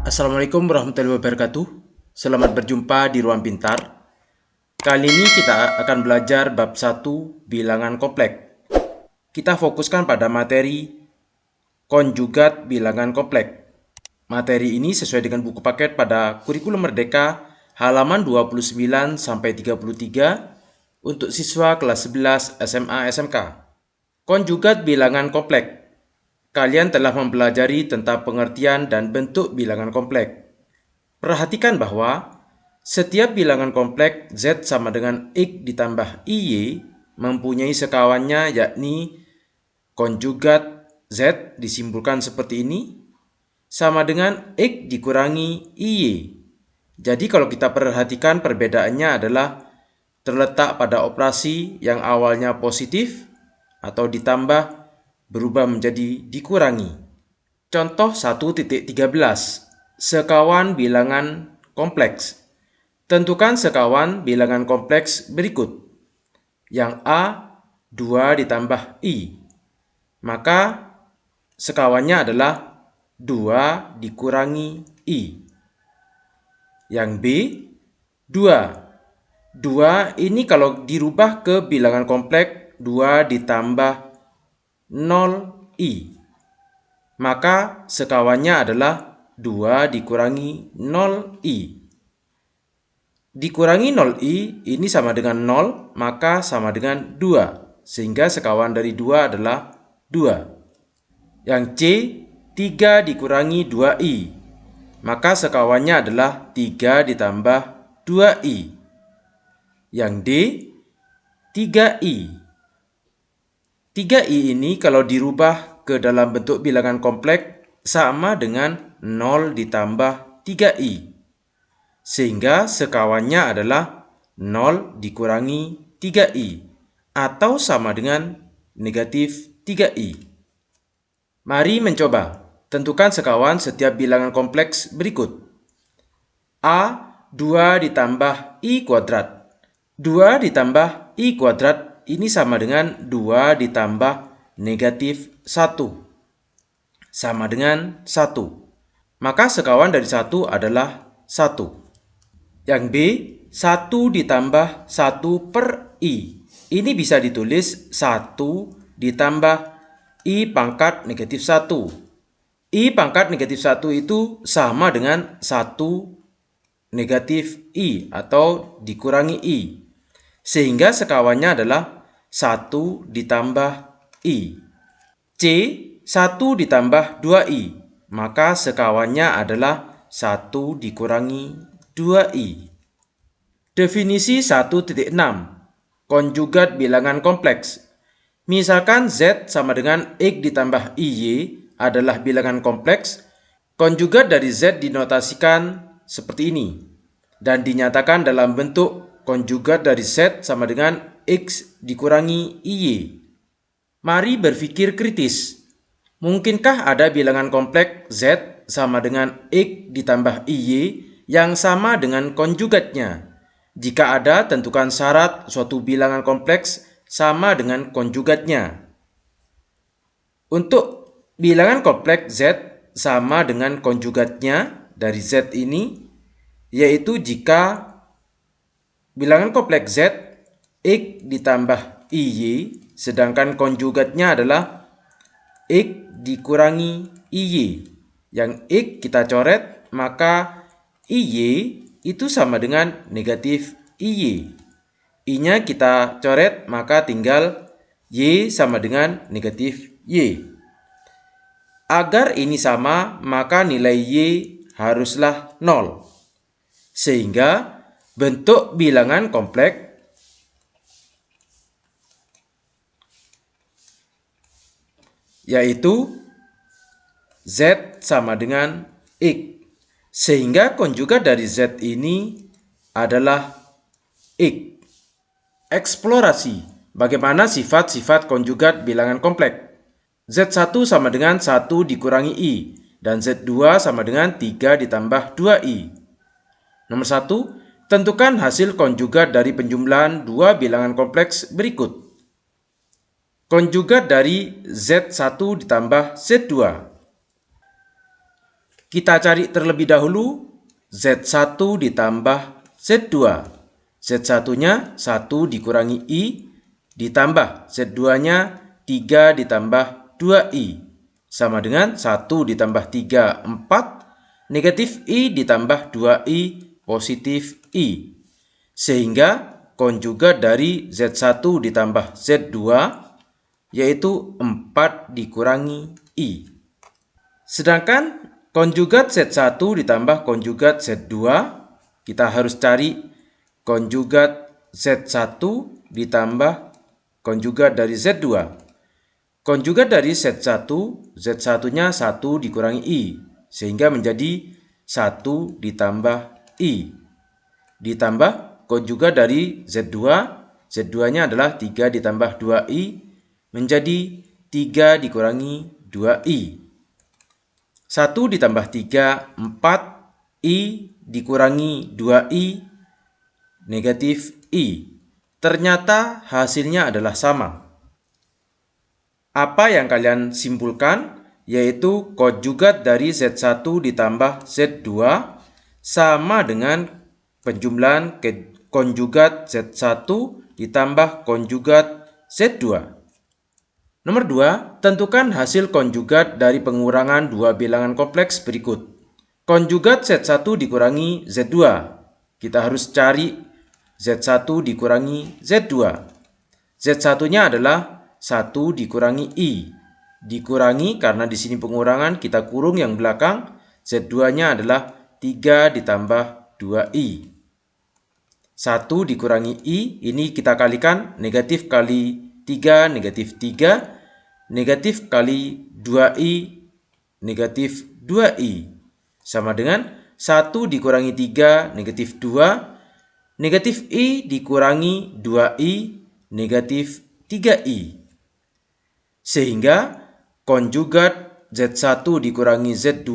Assalamualaikum warahmatullahi wabarakatuh. Selamat berjumpa di Ruang Pintar. Kali ini kita akan belajar bab 1 bilangan kompleks. Kita fokuskan pada materi konjugat bilangan kompleks. Materi ini sesuai dengan buku paket pada Kurikulum Merdeka halaman 29 sampai 33 untuk siswa kelas 11 SMA SMK. Konjugat bilangan kompleks. Kalian telah mempelajari tentang pengertian dan bentuk bilangan kompleks. Perhatikan bahwa setiap bilangan kompleks Z sama dengan X ditambah IY mempunyai sekawannya, yakni konjugat Z disimbolkan seperti ini sama dengan X dikurangi IY. Jadi kalau kita perhatikan perbedaannya adalah terletak pada operasi yang awalnya positif atau ditambah berubah menjadi dikurangi. Contoh 1.13. Sekawan bilangan kompleks. Tentukan sekawan bilangan kompleks berikut. Yang A, 2 ditambah I. Maka sekawannya adalah 2 dikurangi I. Yang B, 2. 2 ini kalau dirubah ke bilangan kompleks 2 ditambah 0I. Maka sekawannya adalah 2 dikurangi 0I. Dikurangi 0I ini sama dengan 0, maka sama dengan 2. Sehingga sekawan dari 2 adalah 2. Yang C, 3 dikurangi 2I. Maka sekawannya adalah 3 ditambah 2I. Yang D, 3I. 3I ini kalau dirubah ke dalam bentuk bilangan kompleks sama dengan 0 ditambah 3I. Sehingga sekawannya adalah 0 dikurangi 3I atau sama dengan negatif 3I. Mari mencoba. Tentukan sekawan setiap bilangan kompleks berikut. A, 2 ditambah I kuadrat. 2 ditambah I kuadrat ini sama dengan 2 ditambah negatif 1. Sama dengan 1. Maka sekawan dari 1 adalah 1. Yang B, 1 ditambah 1 per I. Ini bisa ditulis 1 ditambah I pangkat negatif 1. I pangkat negatif 1 itu sama dengan 1 negatif I atau dikurangi I. Sehingga sekawannya adalah 1 ditambah I. C, 1 ditambah 2I. Maka sekawannya adalah 1 dikurangi 2I. Definisi 1.6. Konjugat bilangan kompleks. Misalkan Z sama dengan X ditambah IY adalah bilangan kompleks, konjugat dari Z dinotasikan seperti ini dan dinyatakan dalam bentuk konjugat dari Z sama dengan X dikurangi IY. Mari berpikir kritis. Mungkinkah ada bilangan kompleks Z sama dengan X ditambah IY yang sama dengan konjugatnya? Jika ada, tentukan syarat suatu bilangan kompleks sama dengan konjugatnya. Untuk bilangan kompleks Z sama dengan konjugatnya dari Z ini, yaitu jika bilangan kompleks Z X ditambah IY, sedangkan konjugatnya adalah X dikurangi IY. Yang X kita coret, maka IY itu sama dengan negatif IY. I-nya kita coret, maka tinggal Y sama dengan negatif Y. Agar ini sama, maka nilai Y haruslah 0. Sehingga bentuk bilangan kompleks yaitu Z sama dengan X. Sehingga konjugat dari Z ini adalah X. Eksplorasi. Bagaimana sifat-sifat konjugat bilangan kompleks? Z1 sama dengan 1 dikurangi I. Dan Z2 sama dengan 3 ditambah 2I. Nomor 1. Tentukan hasil konjugat dari penjumlahan dua bilangan kompleks berikut. Konjugat dari Z1 ditambah Z2. Kita cari terlebih dahulu Z1 ditambah Z2. Z1-nya 1 dikurangi I ditambah Z2-nya 3 ditambah 2I. Sama dengan 1 ditambah 3, 4, negatif I ditambah 2I, positif I. Sehingga konjugat dari Z1 ditambah Z2 yaitu 4 dikurangi I. Sedangkan konjugat Z1 ditambah konjugat Z2, kita harus cari konjugat Z1 ditambah konjugat dari Z2. Konjugat dari Z1, Z1-nya 1 dikurangi I, sehingga menjadi 1 ditambah I. Ditambah konjugat dari Z2, Z2-nya adalah 3 ditambah 2I, menjadi 3 dikurangi 2I. 1 ditambah 3, 4, I dikurangi 2I, negatif I. Ternyata hasilnya adalah sama. Apa yang kalian simpulkan? Yaitu konjugat dari Z1 ditambah Z2 sama dengan penjumlahan konjugat Z1 ditambah konjugat Z2. Nomor 2, tentukan hasil konjugat dari pengurangan dua bilangan kompleks berikut. Konjugat Z1 dikurangi Z2. Kita harus cari Z1 dikurangi Z2. Z1-nya adalah 1 dikurangi I. Dikurangi karena di sini pengurangan, kita kurung yang belakang. Z2-nya adalah 3 ditambah 2I. 1 dikurangi I, ini kita kalikan, negatif kali 3, negatif 3. Negatif kali 2I, negatif 2I. Sama dengan 1 dikurangi 3, negatif 2. Negatif I dikurangi 2I, negatif 3I. Sehingga konjugat Z1 dikurangi Z2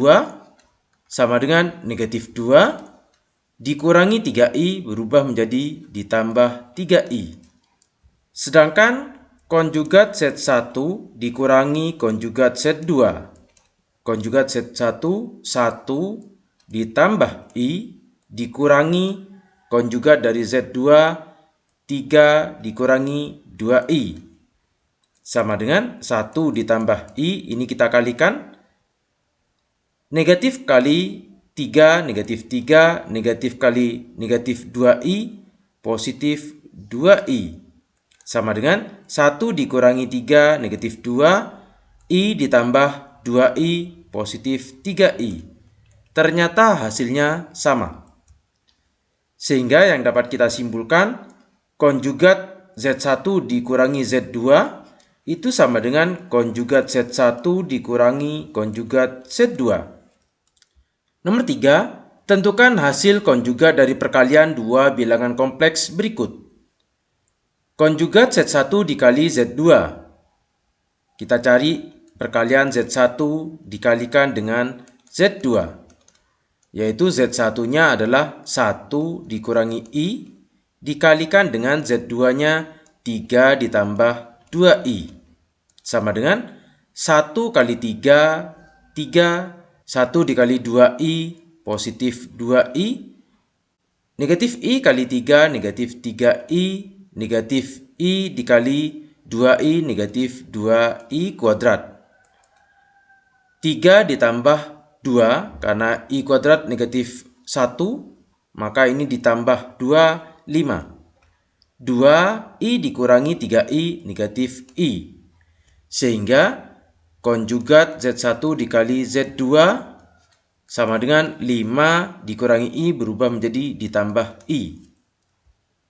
sama dengan negatif 2 dikurangi 3I berubah menjadi ditambah 3I. Sedangkan konjugat Z1 dikurangi konjugat Z2. Konjugat Z1 1 ditambah I dikurangi konjugat dari Z2 3 dikurangi 2I. Sama dengan 1 ditambah I, ini kita kalikan. Negatif kali 3, negatif 3, negatif kali negatif 2I, positif 2I. Sama dengan 1 dikurangi 3, negatif 2, I ditambah 2I, positif 3I. Ternyata hasilnya sama. Sehingga yang dapat kita simpulkan, konjugat Z1 dikurangi Z2 itu sama dengan konjugat Z1 dikurangi konjugat Z2. Nomor 3, tentukan hasil konjugat dari perkalian dua bilangan kompleks berikut. Konjugat Z1 dikali Z2. Kita cari perkalian Z1 dikalikan dengan Z2. Yaitu Z1-nya adalah 1 dikurangi I dikalikan dengan Z2-nya 3 ditambah 2I. Sama dengan 1 kali 3, 1 dikali 2I, positif 2I. Negatif I kali 3, negatif 3I. Negatif I dikali 2I, negatif 2I kuadrat. 3 ditambah 2, karena I kuadrat negatif 1, maka ini ditambah 2, 5. 2I dikurangi 3I, negatif I. Sehingga konjugat Z1 dikali Z2 sama dengan 5 dikurangi I berubah menjadi ditambah I.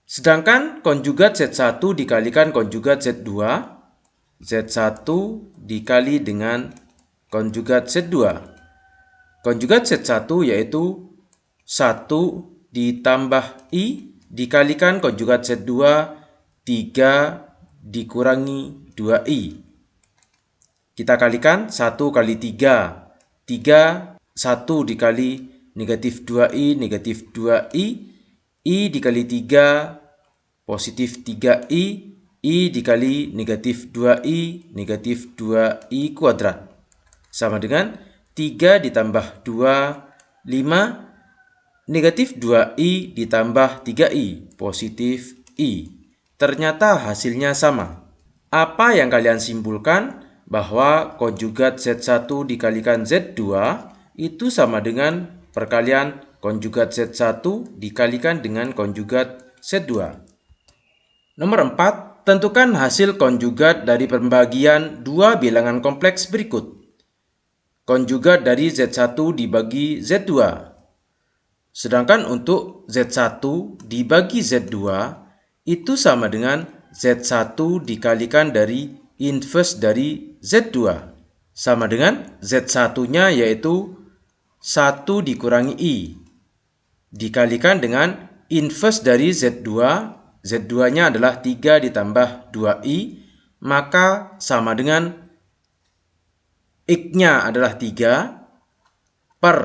Sedangkan konjugat Z1 dikalikan konjugat Z2, Z1 dikali dengan konjugat Z2. Konjugat Z1 yaitu 1 ditambah I dikalikan konjugat Z2, 3 dikurangi 2I. Kita kalikan 1 kali 3. 3, 1 dikali negatif 2I, negatif 2I. I dikali 3, positif 3I. I dikali negatif 2I, negatif 2I kuadrat. Sama dengan 3 ditambah 2, 5. Negatif 2i ditambah 3i, positif i. Ternyata hasilnya sama. Apa yang kalian simpulkan? Bahwa konjugat Z1 dikalikan Z2 itu sama dengan perkalian konjugat Z1 dikalikan dengan konjugat Z2. Nomor 4, tentukan hasil konjugat dari pembagian dua bilangan kompleks berikut. Konjugat dari Z1 dibagi Z2. Sedangkan untuk Z1 dibagi Z2 itu sama dengan Z1 dikalikan dari inverse dari Z2. Sama dengan Z1-nya yaitu 1 dikurangi I. Dikalikan dengan inverse dari Z2. Z2-nya adalah 3 ditambah 2I. Maka sama dengan X-nya adalah 3 per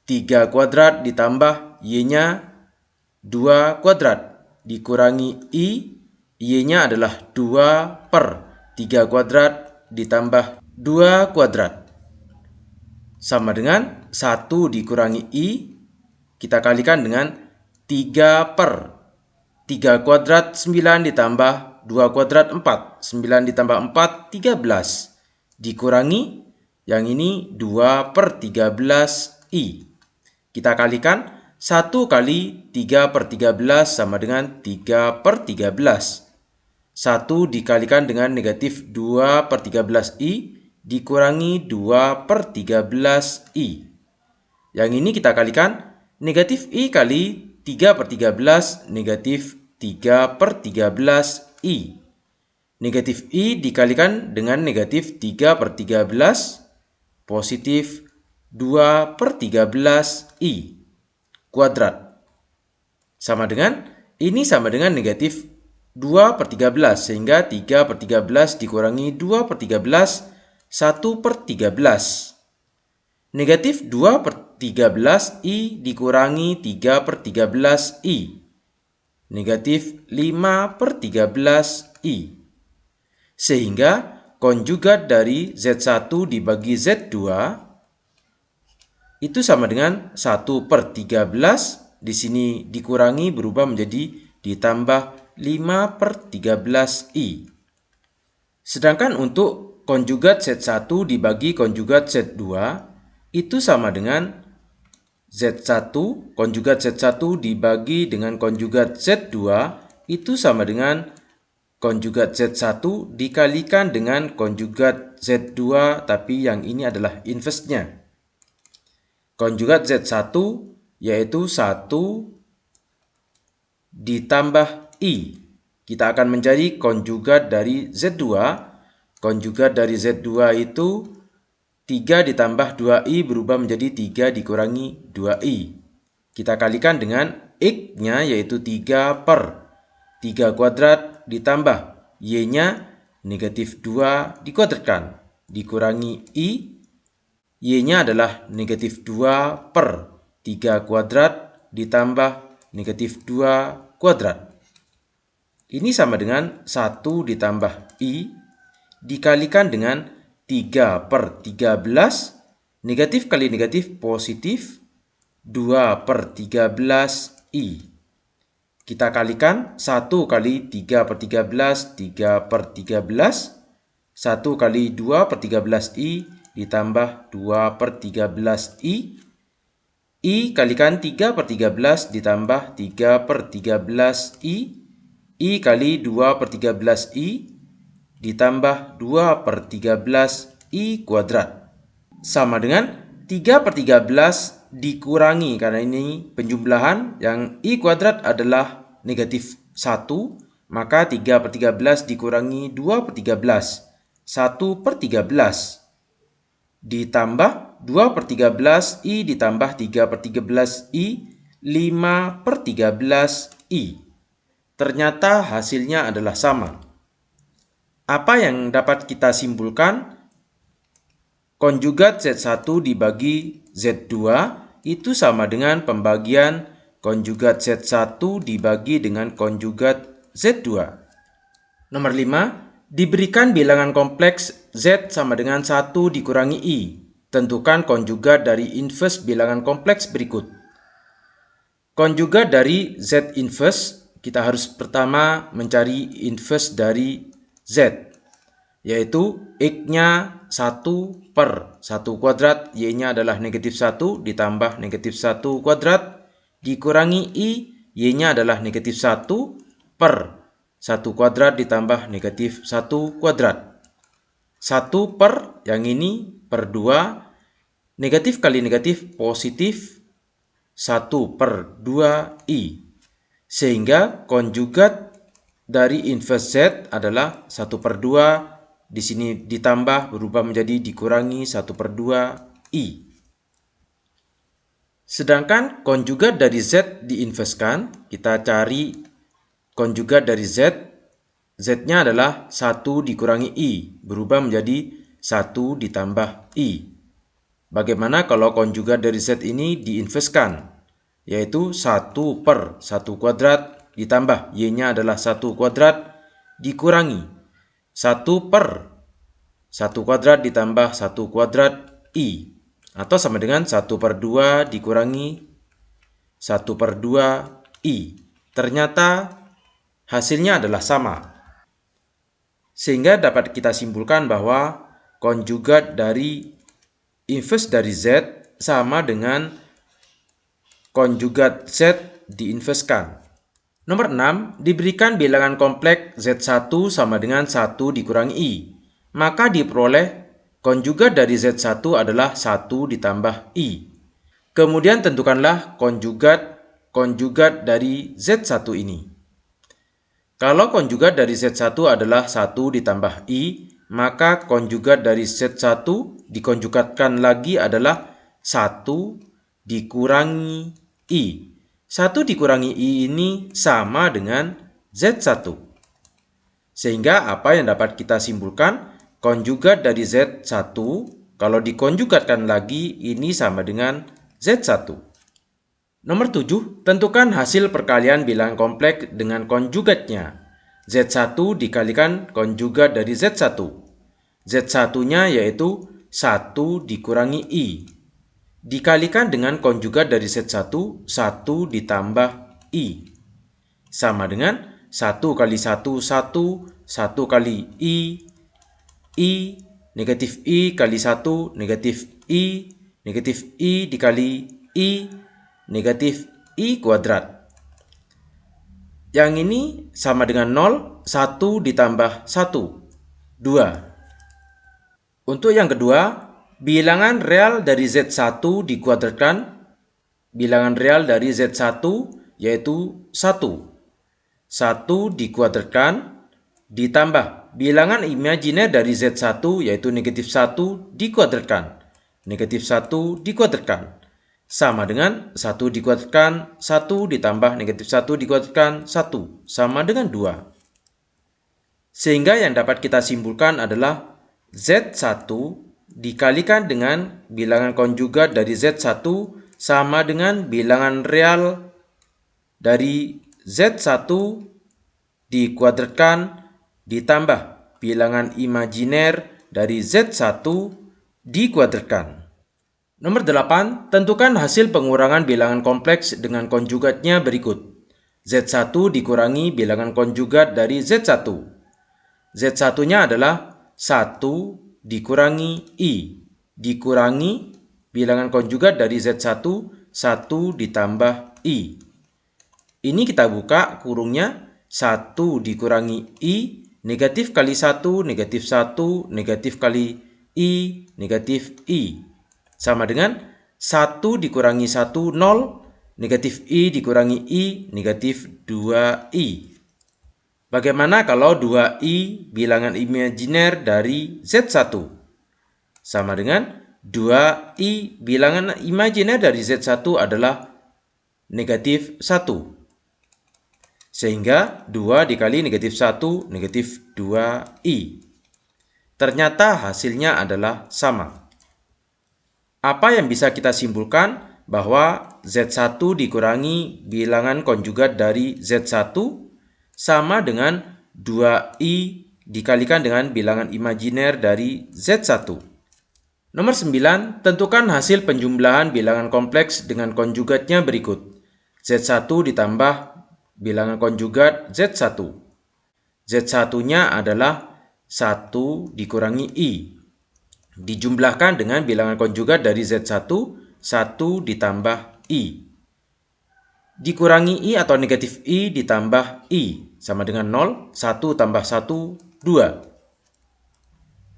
3 kuadrat ditambah Y-nya 2 kuadrat dikurangi I, Y-nya adalah 2 per 3 kuadrat ditambah 2 kuadrat. Sama dengan 1 dikurangi I, kita kalikan dengan 3 per 3 kuadrat 9 ditambah 2 kuadrat 4. 9 ditambah 4, 13. Dikurangi, yang ini 2 per 13 I. Kita kalikan 1 kali 3 per 13 sama dengan 3 per 13. 1 dikalikan dengan negatif 2 per 13i dikurangi 2 per 13i. Yang ini kita kalikan negatif i kali 3 per 13 negatif 3 per 13i. Negatif i dikalikan dengan negatif 3 per 13 positif 2 per 13i kuadrat. Sama dengan, ini sama dengan negatif 2 per 13, sehingga 3 per 13 dikurangi 2 per 13, 1 per 13. Negatif 2 per 13i dikurangi 3 per 13i. Negatif 5 per 13i. Sehingga konjugat dari Z1 dibagi Z2 itu sama dengan 1 per 13, di sini dikurangi berubah menjadi ditambah 5 per 13i. Sedangkan untuk konjugat Z1 dibagi konjugat Z2 itu sama dengan Z1, konjugat Z1 dibagi dengan konjugat Z2 itu sama dengan konjugat Z1 dikalikan dengan konjugat Z2, tapi yang ini adalah inverse-nya. Konjugat Z1 yaitu 1 ditambah I. Kita akan mencari konjugat dari Z2. Konjugat dari Z2 itu 3 ditambah 2I berubah menjadi 3 dikurangi 2I. Kita kalikan dengan X-nya yaitu 3 per 3 kuadrat ditambah Y-nya negatif 2 dikuadratkan dikurangi I. Y-nya adalah negatif 2 per 3 kuadrat ditambah negatif 2 kuadrat. Ini sama dengan 1 ditambah I dikalikan dengan 3 per 13. Negatif kali negatif positif 2 per 13I. Kita kalikan 1 kali 3 per 13, 3 per 13. 1 kali 2 per 13I ditambah 2 per 13i. I kalikan 3 per 13 ditambah 3 per 13i. I kali 2 per 13i ditambah 2 per 13i kuadrat. Sama dengan 3 per 13 dikurangi, karena ini penjumlahan, yang i kuadrat adalah negatif 1. Maka 3 per 13 dikurangi 2 per 13. 1 per 13. Ditambah 2 per 13i ditambah 3 per 13i, 5 per 13i. Ternyata hasilnya adalah sama. Apa yang dapat kita simpulkan? Konjugat Z1 dibagi Z2 itu sama dengan pembagian konjugat Z1 dibagi dengan konjugat Z2. Nomor 5. Diberikan bilangan kompleks Z sama dengan 1 dikurangi I. tentukan konjugat dari inverse bilangan kompleks berikut. Konjugat dari Z inverse, kita harus pertama mencari inverse dari Z, yaitu X-nya 1 per 1 kuadrat, Y-nya adalah negatif 1 ditambah negatif 1 kuadrat, dikurangi I, Y-nya adalah negatif 1 per 1 kuadrat ditambah negatif 1 kuadrat. 1 per, yang ini per 2, negatif kali negatif positif 1 per 2I. Sehingga konjugat dari inverse Z adalah 1 per 2, di sini ditambah berubah menjadi dikurangi 1 per 2I. Sedangkan konjugat dari Z diinverskan, kita cari konjugat dari Z. Z-nya adalah 1 dikurangi I, berubah menjadi 1 ditambah I. Bagaimana kalau konjugat dari Z ini diinverskan? Yaitu 1 per 1 kuadrat ditambah Y-nya adalah 1 kuadrat dikurangi 1 per 1 kuadrat ditambah 1 kuadrat I. Atau sama dengan 1 per 2 dikurangi 1 per 2 I. Ternyata hasilnya adalah sama. Sehingga dapat kita simpulkan bahwa konjugat dari inverse dari Z sama dengan konjugat Z diinverskan. Nomor 6, diberikan bilangan kompleks Z1 sama dengan 1 dikurangi I. Maka diperoleh konjugat dari Z1 adalah 1 ditambah I. Kemudian tentukanlah konjugat dari Z1 ini. Kalau konjugat dari Z1 adalah 1 ditambah I, maka konjugat dari Z1 dikonjugatkan lagi adalah 1 dikurangi I. 1 dikurangi I ini sama dengan Z1. Sehingga apa yang dapat kita simpulkan? Konjugat dari Z1 kalau dikonjugatkan lagi ini sama dengan Z1. Nomor 7, tentukan hasil perkalian bilangan kompleks dengan konjugatnya. Z1 dikalikan konjugat dari Z1. Z1-nya yaitu 1 dikurangi I. Dikalikan dengan konjugat dari Z1, 1 ditambah I. Sama dengan 1 kali 1, 1, 1 kali I, negatif I kali 1, negatif I dikali I, negatif I kuadrat. Yang ini sama dengan 0, 1 ditambah 1, 2. Untuk yang kedua, bilangan real dari Z1 dikuadratkan. Bilangan real dari Z1 yaitu 1. 1 dikuadratkan ditambah bilangan imajiner dari Z1 yaitu negatif 1 dikuadratkan. Negatif 1 dikuadratkan. Sama dengan 1 dikuadratkan 1 ditambah negatif 1 dikuadratkan 1 sama dengan 2. Sehingga yang dapat kita simpulkan adalah Z1 dikalikan dengan bilangan konjugat dari Z1 sama dengan bilangan real dari Z1 dikuadratkan ditambah bilangan imajiner dari Z1 dikuadratkan. Nomor 8, tentukan hasil pengurangan bilangan kompleks dengan konjugatnya berikut. Z1 dikurangi bilangan konjugat dari Z1. Z1-nya adalah 1 dikurangi I. Dikurangi bilangan konjugat dari Z1, 1 ditambah I. Ini kita buka kurungnya, 1 dikurangi I, negatif kali 1, negatif 1, negatif kali I, negatif I. Sama dengan 1 dikurangi 1, 0, negatif I dikurangi I, negatif 2I. Bagaimana kalau 2I bilangan imajiner dari Z1? Sama dengan 2I bilangan imajiner dari Z1 adalah negatif 1. Sehingga 2 dikali negatif 1, negatif 2I. Ternyata hasilnya adalah sama. Apa yang bisa kita simpulkan? Bahwa Z1 dikurangi bilangan konjugat dari Z1 sama dengan 2I dikalikan dengan bilangan imajiner dari Z1. Nomor 9, tentukan hasil penjumlahan bilangan kompleks dengan konjugatnya berikut. Z1 ditambah bilangan konjugat Z1. Z1-nya adalah 1 dikurangi I. Dijumlahkan dengan bilangan konjugat dari Z1, 1 ditambah I. Dikurangi I atau negatif I ditambah I, sama dengan 0, 1 tambah 1, 2.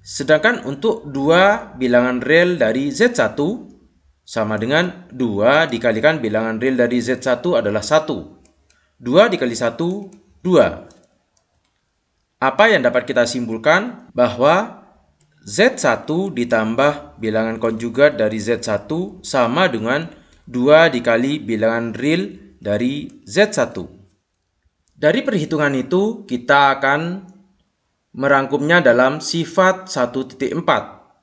Sedangkan untuk 2 bilangan real dari Z1 sama dengan 2 dikalikan bilangan real dari Z1 adalah 1. 2 dikali 1, 2. Apa yang dapat kita simpulkan? Bahwa Z1 ditambah bilangan konjugat dari Z1 sama dengan 2 dikali bilangan real dari Z1. Dari perhitungan itu, kita akan merangkumnya dalam sifat 1.4,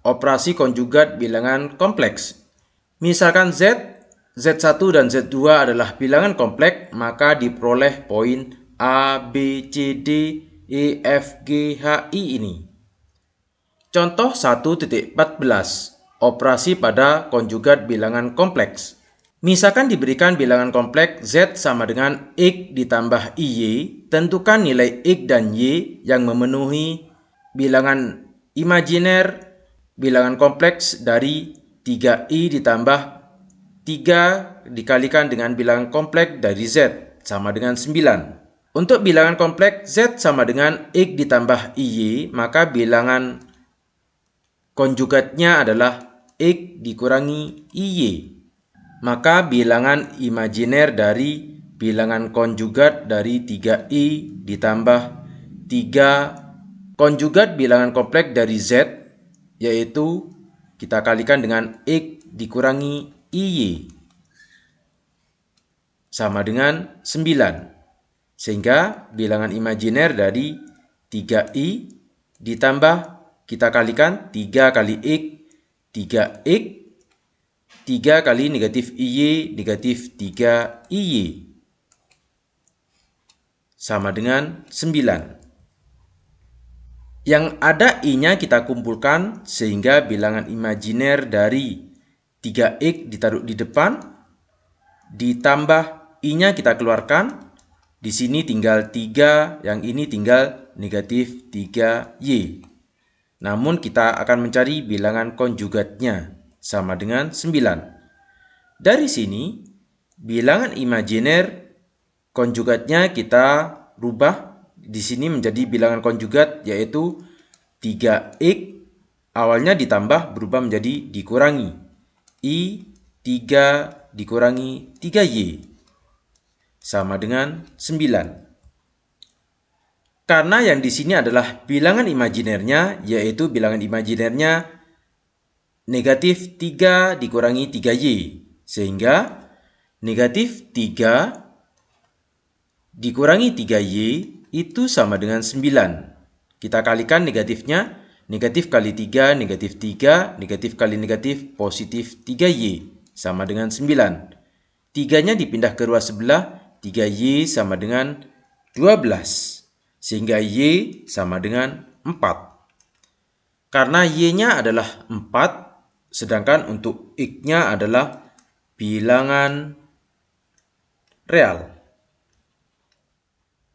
operasi konjugat bilangan kompleks. Misalkan Z1 dan Z2 adalah bilangan kompleks, maka diperoleh poin A, B, C, D, E, F, G, H, I ini. Contoh 1.14, operasi pada konjugat bilangan kompleks. Misalkan diberikan bilangan kompleks Z sama dengan X ditambah IY, tentukan nilai X dan Y yang memenuhi bilangan imajiner bilangan kompleks dari 3I ditambah 3 dikalikan dengan bilangan kompleks dari Z sama dengan 9. Untuk bilangan kompleks Z sama dengan X ditambah IY, maka bilangan konjugatnya adalah X dikurangi IY. Maka bilangan imajiner dari bilangan konjugat dari 3I ditambah 3 konjugat bilangan kompleks dari Z, yaitu kita kalikan dengan X dikurangi IY, sama dengan 9. Sehingga bilangan imajiner dari 3I ditambah kita kalikan 3 kali X, 3X, 3 kali negatif IY, negatif 3 IY, sama dengan 9. Yang ada I-nya kita kumpulkan sehingga bilangan imajiner dari 3X ditaruh di depan, ditambah I-nya kita keluarkan. Di sini tinggal 3, yang ini tinggal negatif 3Y. Namun kita akan mencari bilangan konjugatnya, sama dengan 9. Dari sini, bilangan imajiner konjugatnya kita rubah di sini menjadi bilangan konjugat, yaitu 3X awalnya ditambah berubah menjadi dikurangi. I 3 dikurangi 3Y, sama dengan 9. Karena yang di sini adalah bilangan imajinernya, yaitu bilangan imajinernya negatif 3 dikurangi 3Y. Sehingga negatif 3 dikurangi 3Y itu sama dengan 9. Kita kalikan negatifnya, negatif kali 3, negatif 3, negatif kali negatif, positif 3Y, sama dengan 9. 3-nya dipindah ke ruas sebelah, 3Y sama dengan 12. Sehingga Y sama dengan 4. Karena Y-nya adalah 4, sedangkan untuk X-nya adalah bilangan real.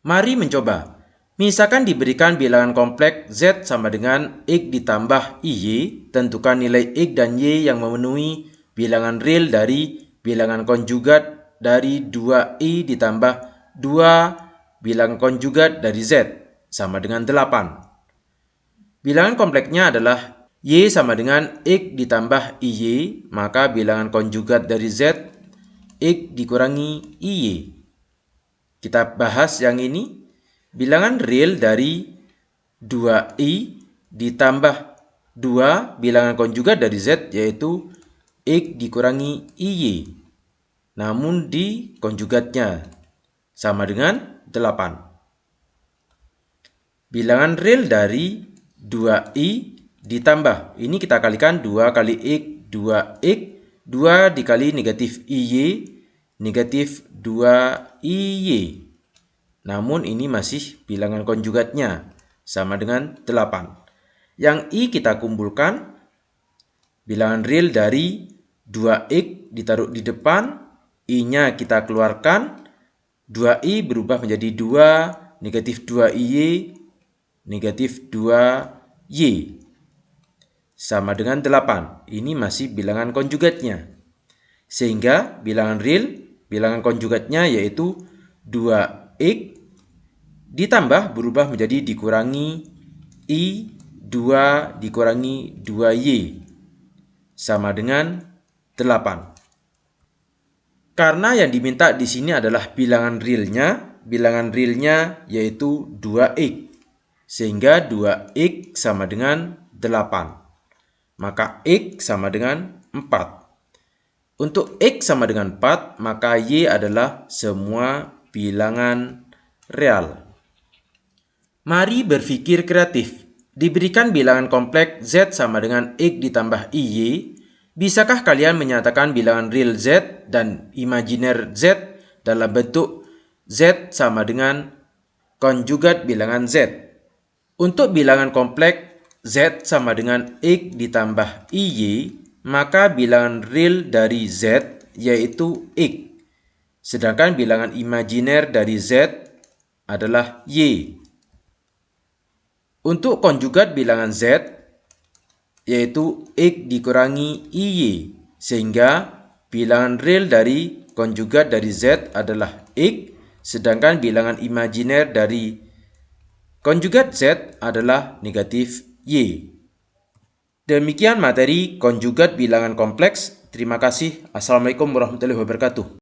Mari mencoba. Misalkan diberikan bilangan kompleks Z sama dengan X ditambah IY, tentukan nilai X dan Y yang memenuhi bilangan real dari bilangan konjugat dari 2I ditambah 2 bilangan konjugat dari Z, sama dengan 8. Bilangan kompleksnya adalah Y sama dengan X ditambah IY, maka bilangan konjugat dari Z, X dikurangi IY. Kita bahas yang ini. Bilangan real dari 2I ditambah 2 bilangan konjugat dari Z, yaitu X dikurangi IY. Namun di konjugatnya, sama dengan 8. Bilangan real dari 2I ditambah, ini kita kalikan 2 kali X, 2X, 2 dikali negatif IY, negatif 2IY. Namun ini masih bilangan konjugatnya, sama dengan 8. Yang I kita kumpulkan, Bilangan real dari 2x ditaruh di depan, i-nya kita keluarkan, 2i berubah menjadi 2, negatif 2i, negatif 2y. Sama dengan 8. Ini masih bilangan konjugatnya. Sehingga bilangan real, bilangan konjugatnya yaitu 2x ditambah berubah menjadi dikurangi i, 2 dikurangi 2y. Sama dengan 8. Karena yang diminta di sini adalah bilangan realnya yaitu 2x. Sehingga 2x sama dengan 8. Maka x sama dengan 4. Untuk x sama dengan 4, maka y adalah semua bilangan real. Mari berpikir kreatif. Diberikan bilangan kompleks z sama dengan x ditambah iy, bisakah kalian menyatakan bilangan real z dan imajiner z dalam bentuk z sama dengan konjugat bilangan z? Untuk bilangan kompleks z sama dengan x ditambah iy, maka bilangan real dari z yaitu x, sedangkan bilangan imajiner dari z adalah y. Untuk konjugat bilangan z, yaitu x dikurangi iy, sehingga bilangan real dari konjugat dari z adalah x, sedangkan bilangan imajiner dari konjugat z adalah negatif y. Demikian materi konjugat bilangan kompleks. Terima kasih. Assalamualaikum warahmatullahi wabarakatuh.